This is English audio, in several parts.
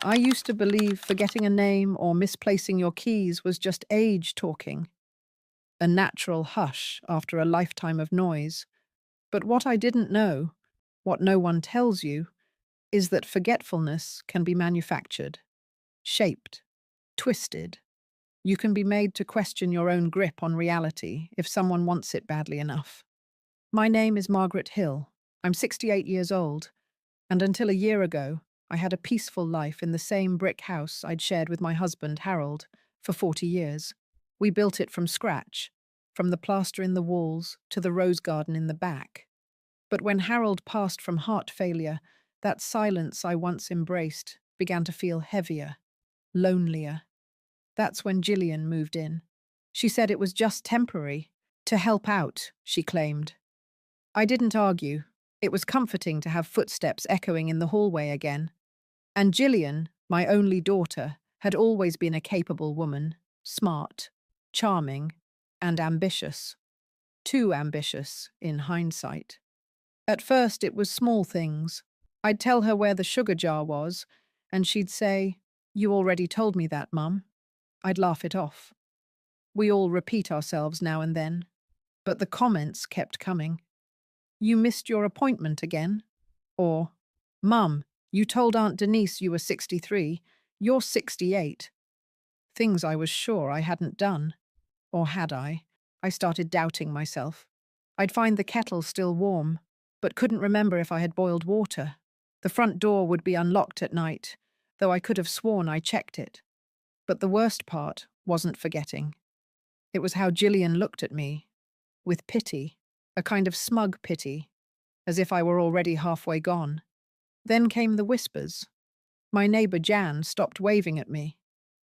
I used to believe forgetting a name or misplacing your keys was just age talking, a natural hush after a lifetime of noise. But what I didn't know, what no one tells you, is that forgetfulness can be manufactured, shaped, twisted. You can be made to question your own grip on reality if someone wants it badly enough. My name is Margaret Hill. I'm 68 years old, and until a year ago, I had a peaceful life in the same brick house I'd shared with my husband, Harold, for 40 years. We built it from scratch, from the plaster in the walls to the rose garden in the back. But when Harold passed from heart failure, that silence I once embraced began to feel heavier, lonelier. That's when Gillian moved in. She said it was just temporary, to help out, she claimed. I didn't argue. It was comforting to have footsteps echoing in the hallway again. And Gillian, my only daughter, had always been a capable woman, smart, charming, and ambitious. Too ambitious, in hindsight. At first, it was small things. I'd tell her where the sugar jar was, and she'd say, "You already told me that, Mum." I'd laugh it off. We all repeat ourselves now and then. But the comments kept coming. "You missed your appointment again?" Or, "Mum, you told Aunt Denise you were 63. You're 68." Things I was sure I hadn't done. Or had I? I started doubting myself. I'd find the kettle still warm, but couldn't remember if I had boiled water. The front door would be unlocked at night, though I could have sworn I checked it. But the worst part wasn't forgetting. It was how Gillian looked at me, with pity, a kind of smug pity, as if I were already halfway gone. Then came the whispers. My neighbour Jan stopped waving at me.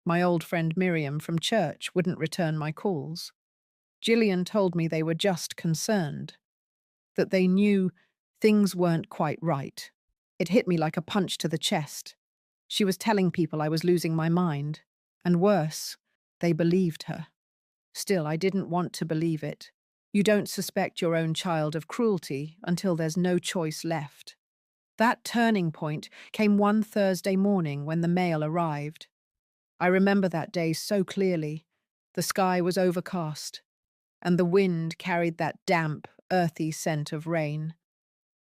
My old friend Miriam from church wouldn't return my calls. Gillian told me they were just concerned, that they knew things weren't quite right. It hit me like a punch to the chest. She was telling people I was losing my mind, and worse, they believed her. Still, I didn't want to believe it. You don't suspect your own child of cruelty until there's no choice left. That turning point came one Thursday morning when the mail arrived. I remember that day so clearly. The sky was overcast, and the wind carried that damp, earthy scent of rain.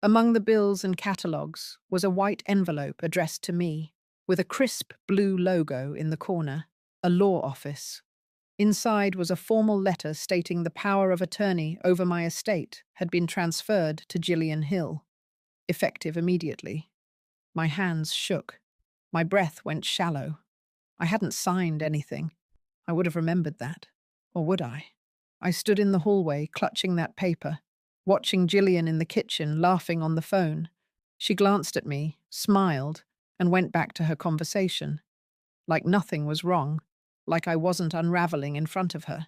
Among the bills and catalogues was a white envelope addressed to me, with a crisp blue logo in the corner, a law office. Inside was a formal letter stating the power of attorney over my estate had been transferred to Gillian Hill, effective immediately. My hands shook. My breath went shallow. I hadn't signed anything. I would have remembered that. Or would I? I stood in the hallway, clutching that paper, watching Gillian in the kitchen, laughing on the phone. She glanced at me, smiled, and went back to her conversation. Like nothing was wrong, like I wasn't unraveling in front of her.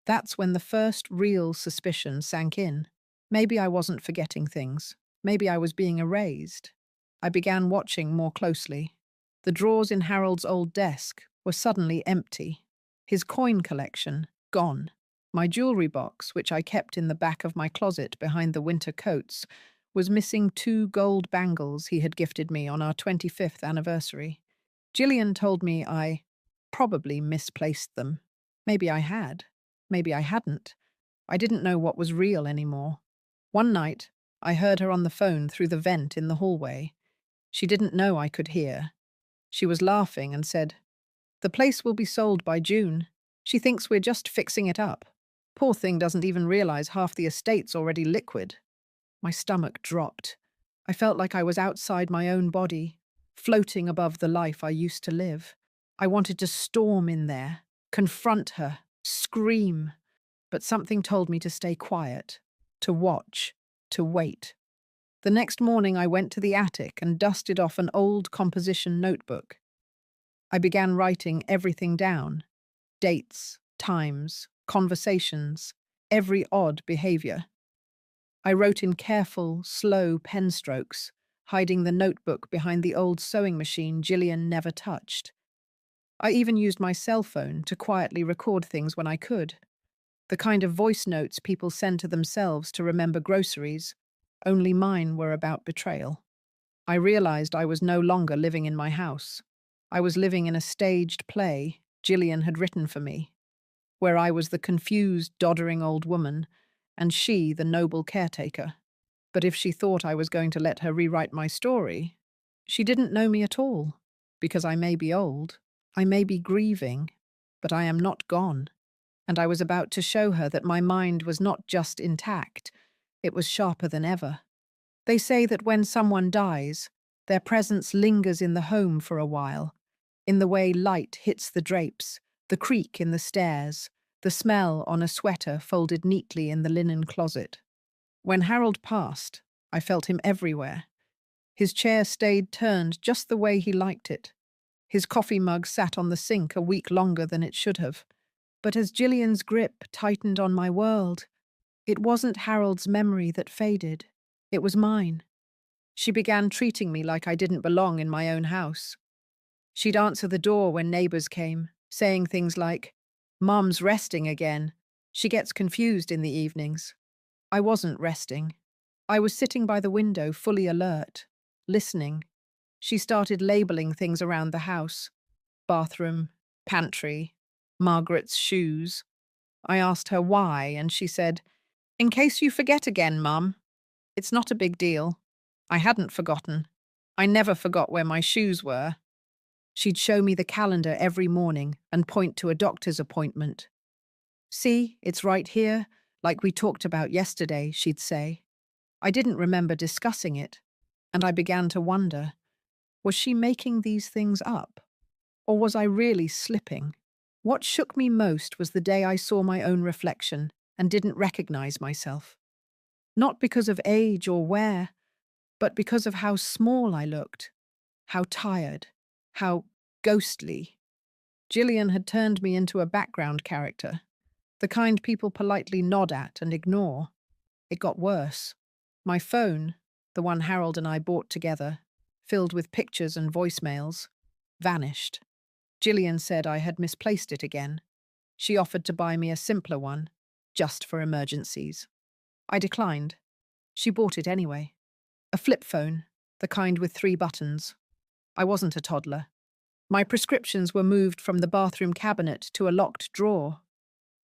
That's when the first real suspicion sank in. Maybe I wasn't forgetting things. Maybe I was being erased. I began watching more closely. The drawers in Harold's old desk were suddenly empty. His coin collection, gone. My jewellery box, which I kept in the back of my closet behind the winter coats, was missing 2 gold bangles he had gifted me on our 25th anniversary. Gillian told me I probably misplaced them. Maybe I had. Maybe I hadn't. I didn't know what was real anymore. One night, I heard her on the phone through the vent in the hallway. She didn't know I could hear. She was laughing and said, "The place will be sold by June. She thinks we're just fixing it up. Poor thing doesn't even realize half the estate's already liquid." My stomach dropped. I felt like I was outside my own body, floating above the life I used to live. I wanted to storm in there, confront her, scream. But something told me to stay quiet, to watch, to wait. The next morning I went to the attic and dusted off an old composition notebook. I began writing everything down. Dates, times, conversations, every odd behavior. I wrote in careful, slow pen strokes, hiding the notebook behind the old sewing machine Gillian never touched. I even used my cell phone to quietly record things when I could. The kind of voice notes people send to themselves to remember groceries. Only mine were about betrayal. I realized I was no longer living in my house. I was living in a staged play Gillian had written for me, where I was the confused, doddering old woman, and she the noble caretaker. But if she thought I was going to let her rewrite my story, she didn't know me at all, because I may be old, I may be grieving, but I am not gone, and I was about to show her that my mind was not just intact, it was sharper than ever. They say that when someone dies, their presence lingers in the home for a while, in the way light hits the drapes, the creak in the stairs, the smell on a sweater folded neatly in the linen closet. When Harold passed, I felt him everywhere. His chair stayed turned just the way he liked it. His coffee mug sat on the sink a week longer than it should have. But as Gillian's grip tightened on my world, it wasn't Harold's memory that faded. It was mine. She began treating me like I didn't belong in my own house. She'd answer the door when neighbors came, saying things like, "Mum's resting again. She gets confused in the evenings." I wasn't resting. I was sitting by the window, fully alert, listening. She started labeling things around the house: bathroom, pantry, Margaret's shoes. I asked her why, and she said, "In case you forget again, Mum. It's not a big deal." I hadn't forgotten. I never forgot where my shoes were. She'd show me the calendar every morning and point to a doctor's appointment. "See, it's right here, like we talked about yesterday," she'd say. I didn't remember discussing it, and I began to wonder, was she making these things up? Or was I really slipping? What shook me most was the day I saw my own reflection and didn't recognize myself. Not because of age or wear, but because of how small I looked, how tired, how ghostly. Gillian had turned me into a background character, the kind people politely nod at and ignore. It got worse. My phone, the one Harold and I bought together, filled with pictures and voicemails, vanished. Gillian said I had misplaced it again. She offered to buy me a simpler one, just for emergencies. I declined. She bought it anyway. A flip phone, the kind with 3 buttons. I wasn't a toddler. My prescriptions were moved from the bathroom cabinet to a locked drawer.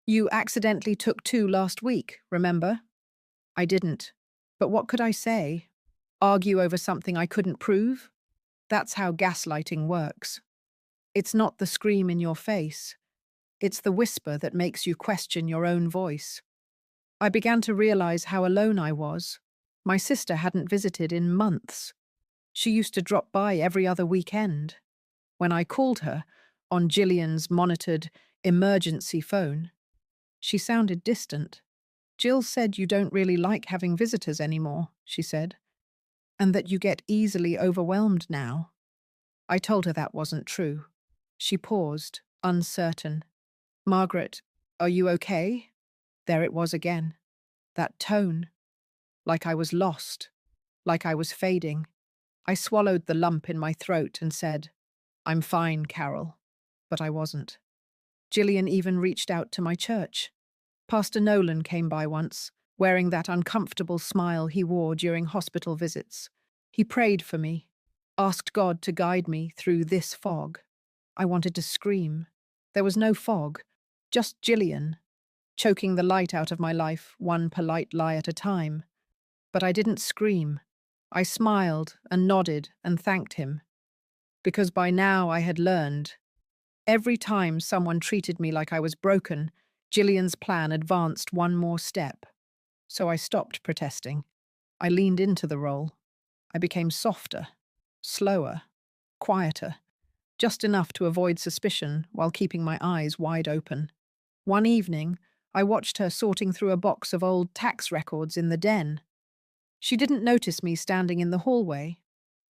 "You accidentally took 2 last week, remember?" I didn't. But what could I say? Argue over something I couldn't prove? That's how gaslighting works. It's not the scream in your face. It's the whisper that makes you question your own voice. I began to realize how alone I was. My sister hadn't visited in months. She used to drop by every other weekend. When I called her, on Gillian's monitored emergency phone, she sounded distant. "Jill said you don't really like having visitors anymore," she said, "and that you get easily overwhelmed now." I told her that wasn't true. She paused, uncertain. "Margaret, are you okay?" There it was again. That tone. Like I was lost. Like I was fading. I swallowed the lump in my throat and said, "I'm fine, Carol." But I wasn't. Gillian even reached out to my church. Pastor Nolan came by once, wearing that uncomfortable smile he wore during hospital visits. He prayed for me, asked God to guide me through this fog. I wanted to scream. There was no fog, just Gillian, choking the light out of my life, one polite lie at a time. But I didn't scream. I smiled and nodded and thanked him. Because by now I had learned. Every time someone treated me like I was broken, Gillian's plan advanced one more step. So I stopped protesting. I leaned into the role. I became softer, slower, quieter, just enough to avoid suspicion while keeping my eyes wide open. One evening, I watched her sorting through a box of old tax records in the den. She didn't notice me standing in the hallway.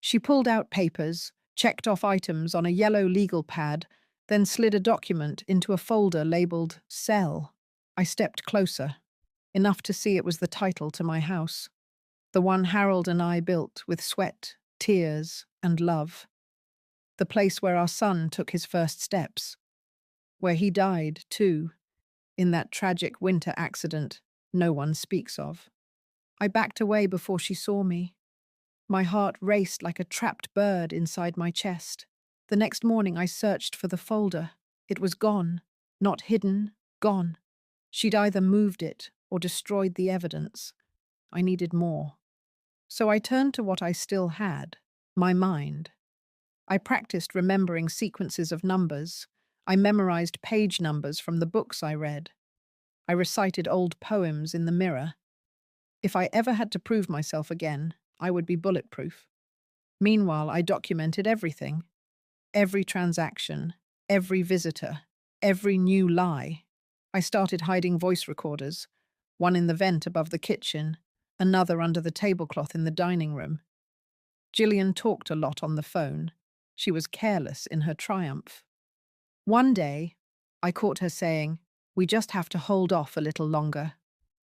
She pulled out papers, checked off items on a yellow legal pad, then slid a document into a folder labeled Cell. I stepped closer, enough to see it was the title to my house, the one Harold and I built with sweat, tears, and love. The place where our son took his first steps, where he died, too, in that tragic winter accident no one speaks of. I backed away before she saw me. My heart raced like a trapped bird inside my chest. The next morning I searched for the folder. It was gone. Not hidden, gone. She'd either moved it or destroyed the evidence. I needed more. So I turned to what I still had, my mind. I practiced remembering sequences of numbers. I memorized page numbers from the books I read. I recited old poems in the mirror. If I ever had to prove myself again, I would be bulletproof. Meanwhile, I documented everything. Every transaction, every visitor, every new lie. I started hiding voice recorders, one in the vent above the kitchen, another under the tablecloth in the dining room. Gillian talked a lot on the phone. She was careless in her triumph. One day, I caught her saying, "We just have to hold off a little longer.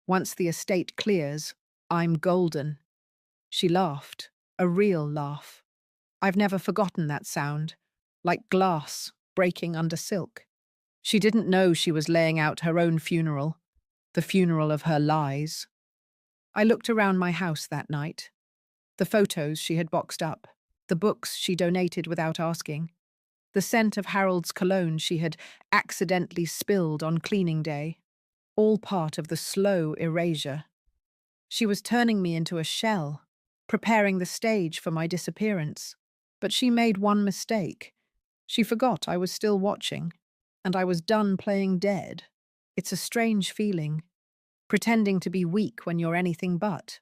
Once the estate clears, I'm golden." She laughed, a real laugh. I've never forgotten that sound, like glass breaking under silk. She didn't know she was laying out her own funeral, the funeral of her lies. I looked around my house that night. The photos she had boxed up, the books she donated without asking, the scent of Harold's cologne she had accidentally spilled on cleaning day, all part of the slow erasure. She was turning me into a shell, preparing the stage for my disappearance. But she made one mistake. She forgot I was still watching, and I was done playing dead. It's a strange feeling, pretending to be weak when you're anything but.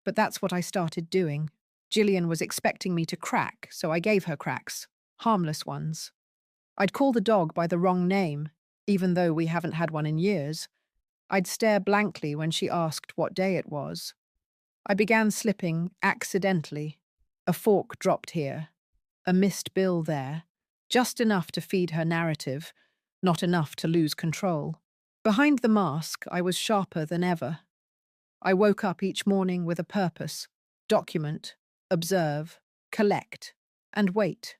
But that's what I started doing. Gillian was expecting me to crack, so I gave her cracks, harmless ones. I'd call the dog by the wrong name, even though we haven't had one in years. I'd stare blankly when she asked what day it was. I began slipping accidentally. A fork dropped here, a missed bill there, just enough to feed her narrative, not enough to lose control. Behind the mask, I was sharper than ever. I woke up each morning with a purpose: document, observe, collect, and wait.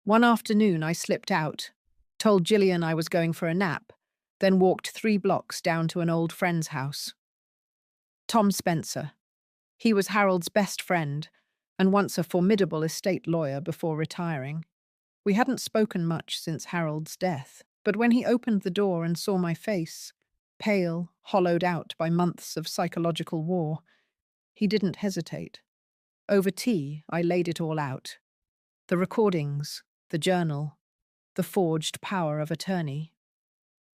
One afternoon I slipped out, told Gillian I was going for a nap, then walked 3 blocks down to an old friend's house. Tom Spencer. He was Harold's best friend, and once a formidable estate lawyer before retiring. We hadn't spoken much since Harold's death, but when he opened the door and saw my face, pale, hollowed out by months of psychological war, he didn't hesitate. Over tea, I laid it all out. The recordings, the journal, the forged power of attorney.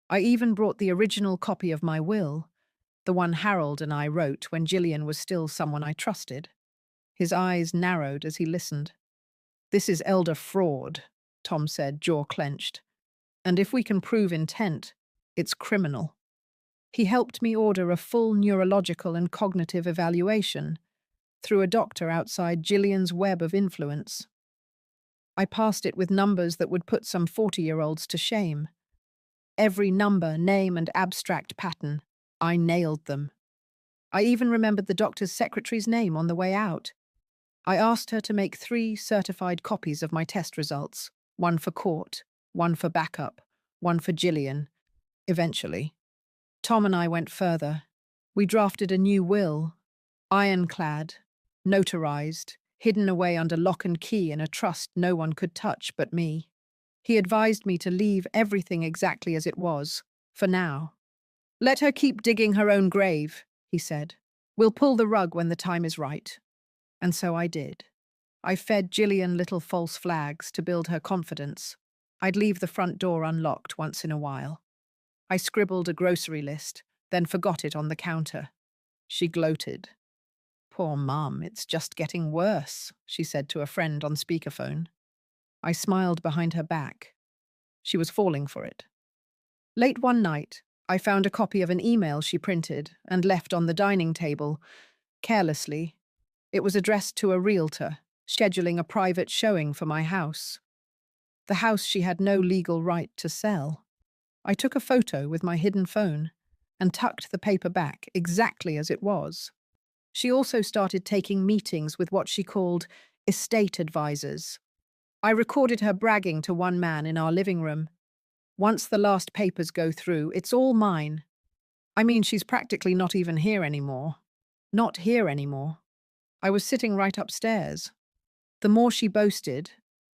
I even brought the original copy of my will, the one Harold and I wrote when Gillian was still someone I trusted. His eyes narrowed as he listened. "This is elder fraud," Tom said, jaw clenched. "And if we can prove intent, it's criminal." He helped me order a full neurological and cognitive evaluation through a doctor outside Gillian's web of influence. I passed it with numbers that would put some 40-year-olds to shame. Every number, name, and abstract pattern, I nailed them. I even remembered the doctor's secretary's name on the way out. I asked her to make 3 certified copies of my test results, one for court, one for backup, one for Gillian. Eventually, Tom and I went further. We drafted a new will, ironclad, notarized, hidden away under lock and key in a trust no one could touch but me. He advised me to leave everything exactly as it was, for now. "Let her keep digging her own grave," he said. "We'll pull the rug when the time is right." And so I did. I fed Gillian little false flags to build her confidence. I'd leave the front door unlocked once in a while. I scribbled a grocery list, then forgot it on the counter. She gloated. "Poor Mum, it's just getting worse," she said to a friend on speakerphone. I smiled behind her back. She was falling for it. Late one night, I found a copy of an email she printed and left on the dining table, carelessly. It was addressed to a realtor, scheduling a private showing for my house. The house she had no legal right to sell. I took a photo with my hidden phone and tucked the paper back exactly as it was. She also started taking meetings with what she called estate advisors. I recorded her bragging to one man in our living room. "Once the last papers go through, it's all mine." I mean, she's practically not even here anymore. Not here anymore. I was sitting right upstairs. The more she boasted,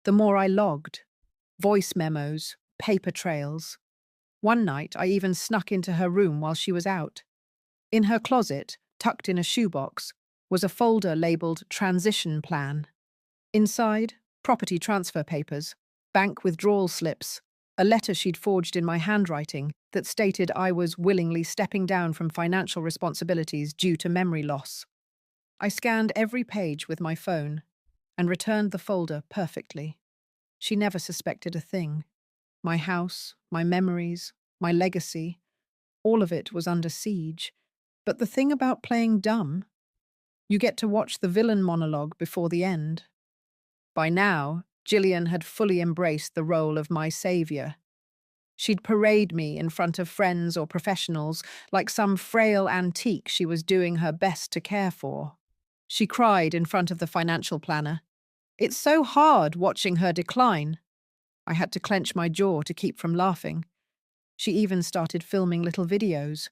the more I logged. Voice memos, paper trails. One night, I even snuck into her room while she was out. In her closet, tucked in a shoebox, was a folder labeled Transition Plan. Inside, property transfer papers, bank withdrawal slips, a letter she'd forged in my handwriting that stated I was willingly stepping down from financial responsibilities due to memory loss. I scanned every page with my phone and returned the folder perfectly. She never suspected a thing. My house, my memories, my legacy, all of it was under siege. But the thing about playing dumb, you get to watch the villain monologue before the end. By now, Gillian had fully embraced the role of my savior. She'd parade me in front of friends or professionals like some frail antique she was doing her best to care for. She cried in front of the financial planner. It's so hard watching her decline. I had to clench my jaw to keep from laughing. She even started filming little videos,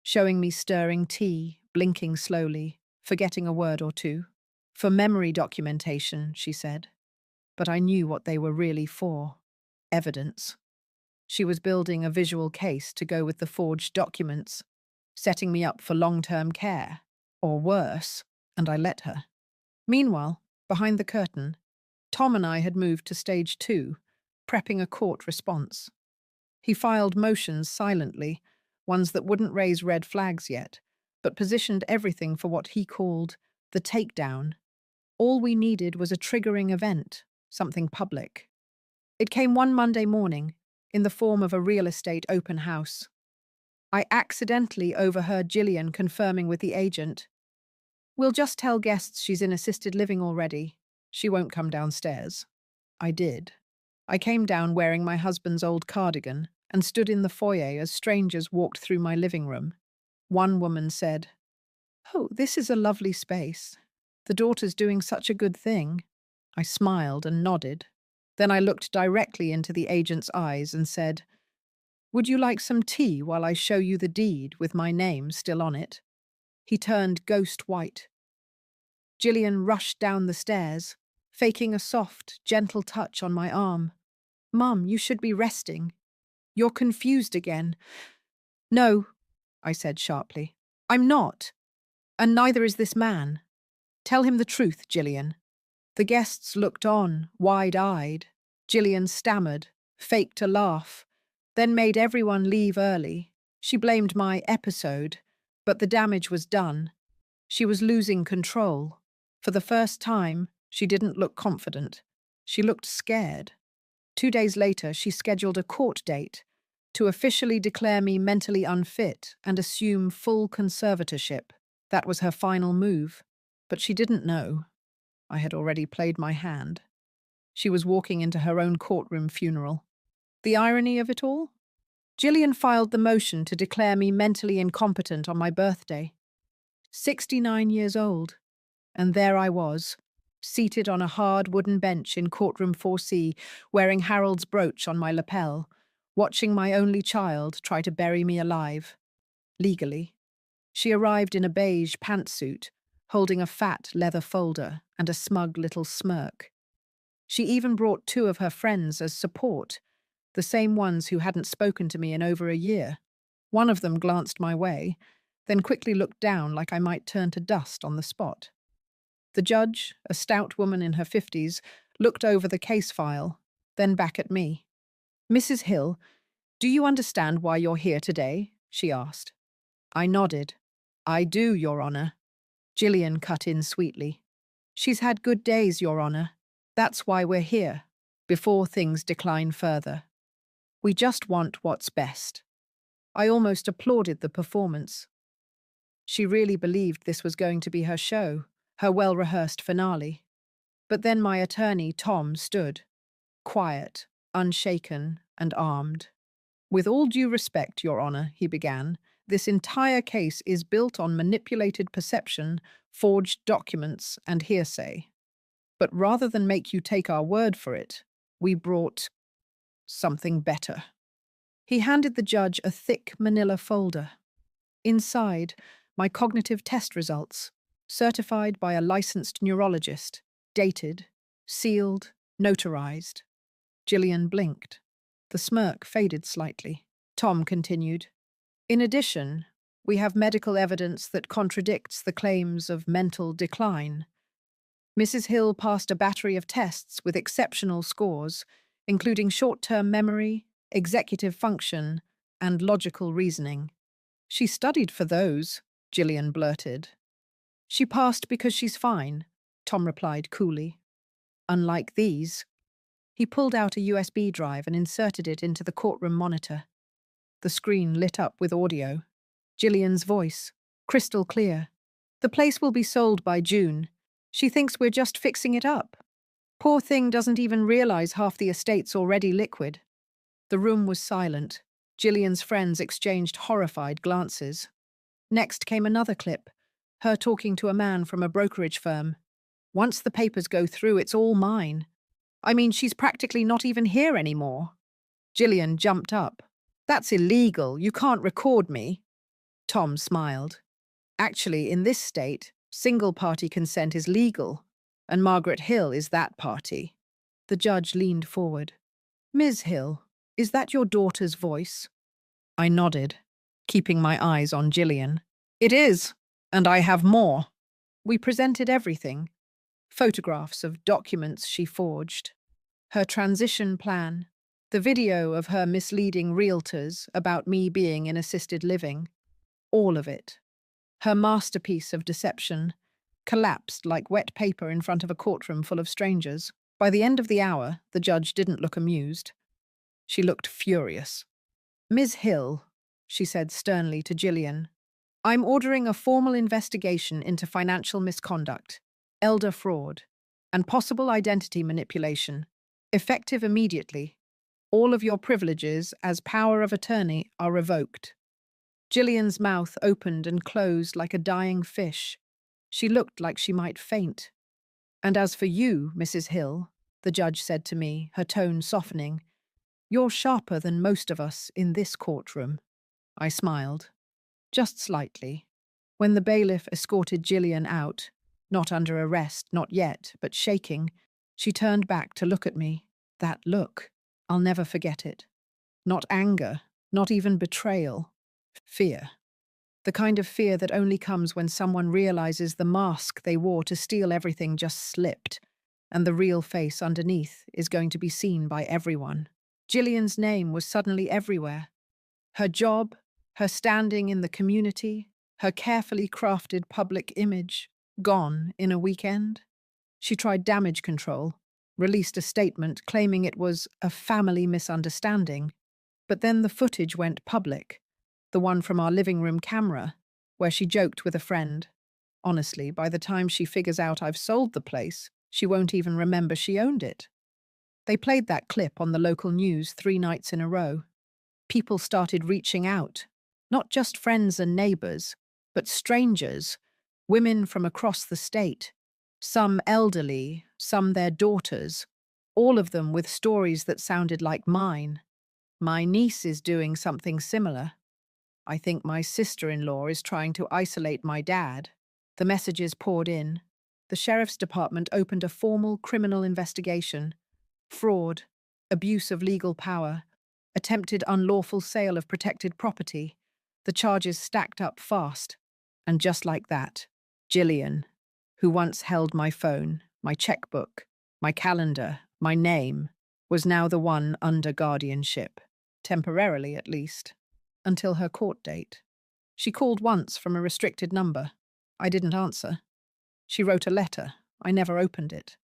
showing me stirring tea, blinking slowly, forgetting a word or two. For memory documentation, she said. But I knew what they were really for. Evidence. She was building a visual case to go with the forged documents, setting me up for long-term care, or worse, and I let her. Meanwhile, behind the curtain, Tom and I had moved to stage 2, prepping a court response. He filed motions silently, ones that wouldn't raise red flags yet, but positioned everything for what he called the takedown. All we needed was a triggering event, something public. It came one Monday morning, in the form of a real estate open house. I accidentally overheard Gillian confirming with the agent, "We'll just tell guests she's in assisted living already. She won't come downstairs." I did. I came down wearing my husband's old cardigan and stood in the foyer as strangers walked through my living room. One woman said, "Oh, this is a lovely space. The daughter's doing such a good thing." I smiled and nodded. Then I looked directly into the agent's eyes and said, "Would you like some tea while I show you the deed with my name still on it?" He turned ghost white. Gillian rushed down the stairs, faking a soft, gentle touch on my arm. "Mum, you should be resting. You're confused again." "No," I said sharply. "I'm not. And neither is this man. Tell him the truth, Gillian." The guests looked on, wide-eyed. Gillian stammered, faked a laugh, then made everyone leave early. She blamed my episode, but the damage was done. She was losing control. For the first time, she didn't look confident. She looked scared. 2 days later, she scheduled a court date to officially declare me mentally unfit and assume full conservatorship. That was her final move. But she didn't know. I had already played my hand. She was walking into her own courtroom funeral. The irony of it all? Gillian filed the motion to declare me mentally incompetent on my birthday. 69 years old. And there I was, seated on a hard wooden bench in courtroom 4C, wearing Harold's brooch on my lapel, watching my only child try to bury me alive. Legally. She arrived in a beige pantsuit, holding a fat leather folder and a smug little smirk. She even brought 2 of her friends as support, the same ones who hadn't spoken to me in over a year. One of them glanced my way, then quickly looked down like I might turn to dust on the spot. The judge, a stout woman in her 50s, looked over the case file, then back at me. "Mrs. Hill, do you understand why you're here today?" she asked. I nodded. "I do, Your Honor." Gillian cut in sweetly. "She's had good days, Your Honor. That's why we're here, before things decline further. We just want what's best." I almost applauded the performance. She really believed this was going to be her show, her well-rehearsed finale. But then my attorney, Tom, stood, quiet, unshaken, and armed. "With all due respect, Your Honor," he began, "this entire case is built on manipulated perception, forged documents, and hearsay. But rather than make you take our word for it, we brought something better." He handed the judge a thick manila folder. Inside, my cognitive test results, certified by a licensed neurologist, dated, sealed, Notarized. Gillian blinked. The smirk faded slightly. Tom continued. In addition, we have medical evidence that contradicts the claims of mental decline. Mrs. Hill passed a battery of tests with exceptional scores, including short-term memory, executive function, and logical reasoning. She studied for those, Gillian blurted. She passed because she's fine, Tom replied coolly. Unlike these. He pulled out a USB drive and inserted it into the courtroom monitor. The screen lit up with audio. Gillian's voice, crystal clear. The place will be sold by June. She thinks we're just fixing it up. Poor thing doesn't even realize half the estate's already liquid. The room was silent. Gillian's friends exchanged horrified glances. Next came another clip, her talking to a man from a brokerage firm. Once the papers go through, it's all mine. I mean, she's practically not even here anymore. Gillian jumped up. That's illegal. You can't record me. Tom smiled. Actually, in this state, single-party consent is legal, and Margaret Hill is that party. The judge leaned forward. Ms. Hill, is that your daughter's voice? I nodded, keeping my eyes on Gillian. It is, and I have more. We presented everything. Photographs of documents she forged, her transition plan, the video of her misleading realtors about me being in assisted living, all of it. Her masterpiece of deception collapsed like wet paper in front of a courtroom full of strangers. By the end of the hour, the judge didn't look amused. She looked furious. Ms. Hill, she said sternly to Gillian, I'm ordering a formal investigation into financial misconduct, elder fraud, and possible identity manipulation, effective immediately. All of your privileges as power of attorney are revoked. Gillian's mouth opened and closed like a dying fish. She looked like she might faint. And as for you, Mrs. Hill, the judge said to me, her tone softening, you're sharper than most of us in this courtroom. I smiled, just slightly. When the bailiff escorted Gillian out, not under arrest, not yet, but shaking, she turned back to look at me. That look, I'll never forget it. Not anger, not even betrayal. Fear. The kind of fear that only comes when someone realizes the mask they wore to steal everything just slipped, and the real face underneath is going to be seen by everyone. Gillian's name was suddenly everywhere. Her job, her standing in the community, her carefully crafted public image, gone in a weekend. She tried damage control, released a statement claiming it was a family misunderstanding, but then the footage went public, the one from our living room camera, where she joked with a friend. Honestly, by the time she figures out I've sold the place, she won't even remember she owned it. They played that clip on the local news 3 nights in a row. People started reaching out, not just friends and neighbors, but strangers, women from across the state, some elderly, some their daughters, all of them with stories that sounded like mine. My niece is doing something similar. I think my sister-in-law is trying to isolate my dad. The messages poured in. The sheriff's department opened a formal criminal investigation. Fraud, abuse of legal power, attempted unlawful sale of protected property. The charges stacked up fast. And just like that, Gillian, who once held my phone, my checkbook, my calendar, my name, was now the one under guardianship, temporarily at least, until her court date. She called once from a restricted number. I didn't answer. She wrote a letter. I never opened it.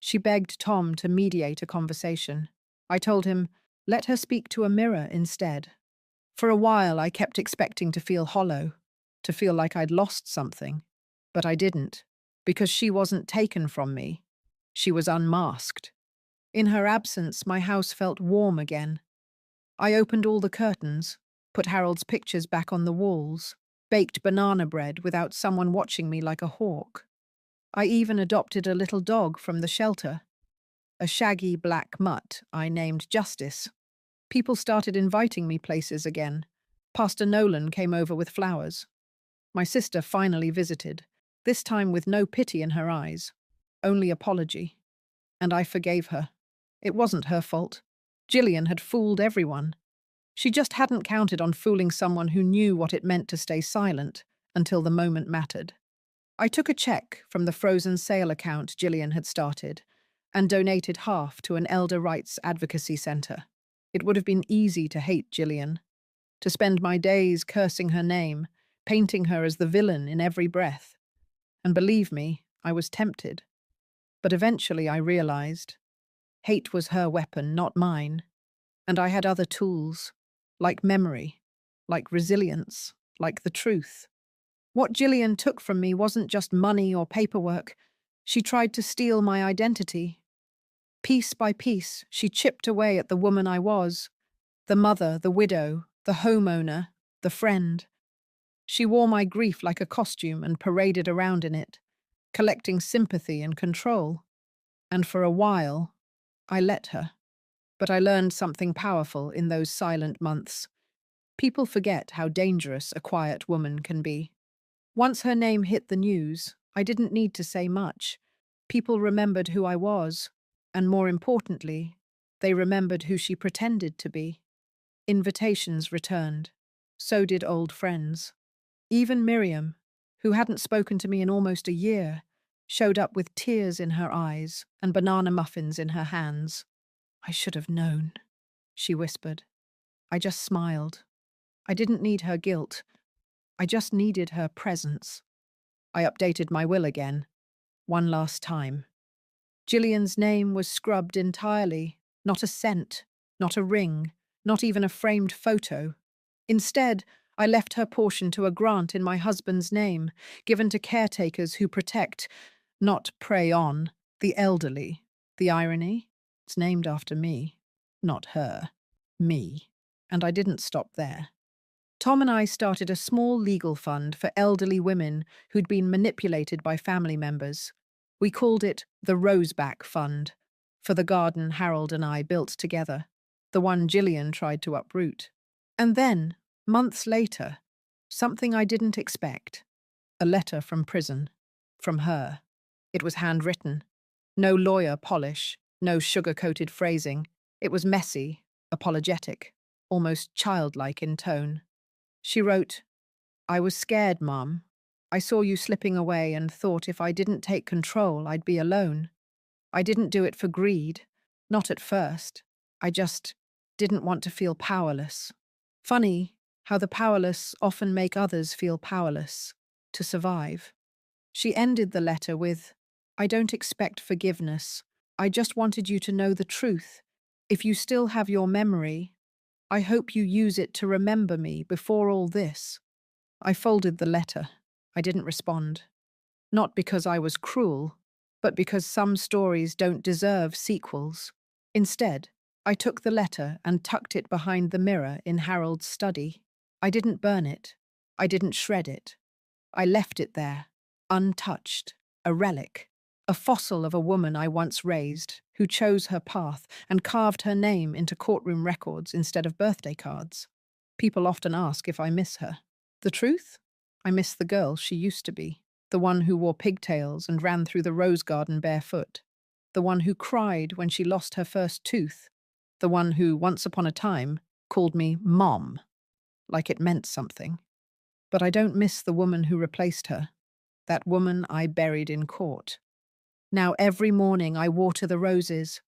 She begged Tom to mediate a conversation. I told him, let her speak to a mirror instead. For a while, I kept expecting to feel hollow, to feel like I'd lost something. But I didn't, because she wasn't taken from me. She was unmasked. In her absence, my house felt warm again. I opened all the curtains, put Harold's pictures back on the walls, baked banana bread without someone watching me like a hawk. I even adopted a little dog from the shelter, a shaggy black mutt I named Justice. People started inviting me places again. Pastor Nolan came over with flowers. My sister finally visited, this time with no pity in her eyes, only apology. and I forgave her. It wasn't her fault. Gillian had fooled everyone. She just hadn't counted on fooling someone who knew what it meant to stay silent until the moment mattered. I took a check from the frozen sale account Gillian had started and donated half to an elder rights advocacy centre. It would have been easy to hate Gillian, to spend my days cursing her name, painting her as the villain in every breath. And believe me, I was tempted. But eventually I realized hate was her weapon, not mine, and I had other tools, like memory, like resilience, like the truth. What Gillian took from me wasn't just money or paperwork. She tried to steal my identity. Piece by piece, she chipped away at the woman I was, the mother, the widow, the homeowner, the friend. She wore my grief like a costume and paraded around in it, collecting sympathy and control. And for a while, I let her. But I learned something powerful in those silent months. People forget how dangerous a quiet woman can be. Once her name hit the news, I didn't need to say much. People remembered who I was, and more importantly, they remembered who she pretended to be. Invitations returned. So did old friends. Even Miriam, who hadn't spoken to me in almost a year, showed up with tears in her eyes and banana muffins in her hands. "I should have known," she whispered. I just smiled. I didn't need her guilt. I just needed her presence. I updated my will again, one last time. Gillian's name was scrubbed entirely, not a cent, not a ring, not even a framed photo. Instead, I left her portion to a grant in my husband's name, given to caretakers who protect, not prey on, the elderly. The irony? It's named after me. Not her. Me. And I didn't stop there. Tom and I started a small legal fund for elderly women who'd been manipulated by family members. We called it the Roseback Fund, for the garden Harold and I built together, the one Gillian tried to uproot. And then, months later, something I didn't expect. A letter from prison. From her. It was handwritten. No lawyer polish, no sugar-coated phrasing. It was messy, apologetic, almost childlike in tone. She wrote, "I was scared, Mum. I saw you slipping away and thought if I didn't take control, I'd be alone. I didn't do it for greed. Not at first. I just didn't want to feel powerless. Funny how the powerless often make others feel powerless to survive." She ended the letter with, "I don't expect forgiveness. I just wanted you to know the truth. If you still have your memory, I hope you use it to remember me before all this." I folded the letter. I didn't respond. Not because I was cruel, but because some stories don't deserve sequels. Instead, I took the letter and tucked it behind the mirror in Harold's study. I didn't burn it. I didn't shred it. I left it there, untouched, a relic, a fossil of a woman I once raised, who chose her path and carved her name into courtroom records instead of birthday cards. People often ask if I miss her. The truth? I miss the girl she used to be, the one who wore pigtails and ran through the rose garden barefoot, the one who cried when she lost her first tooth, the one who, once upon a time, called me Mom, like it meant something. But I don't miss the woman who replaced her, that woman I buried in court. Now every morning I water the roses.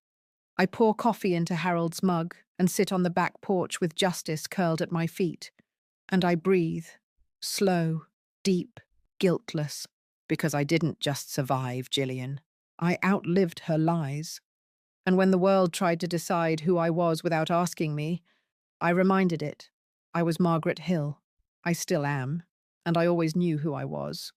I pour coffee into Harold's mug and sit on the back porch with justice curled at my feet. And I breathe, slow, deep, guiltless, because I didn't just survive Gillian. I outlived her lies. And when the world tried to decide who I was without asking me, I reminded it. I was Margaret Hill. I still am, and I always knew who I was.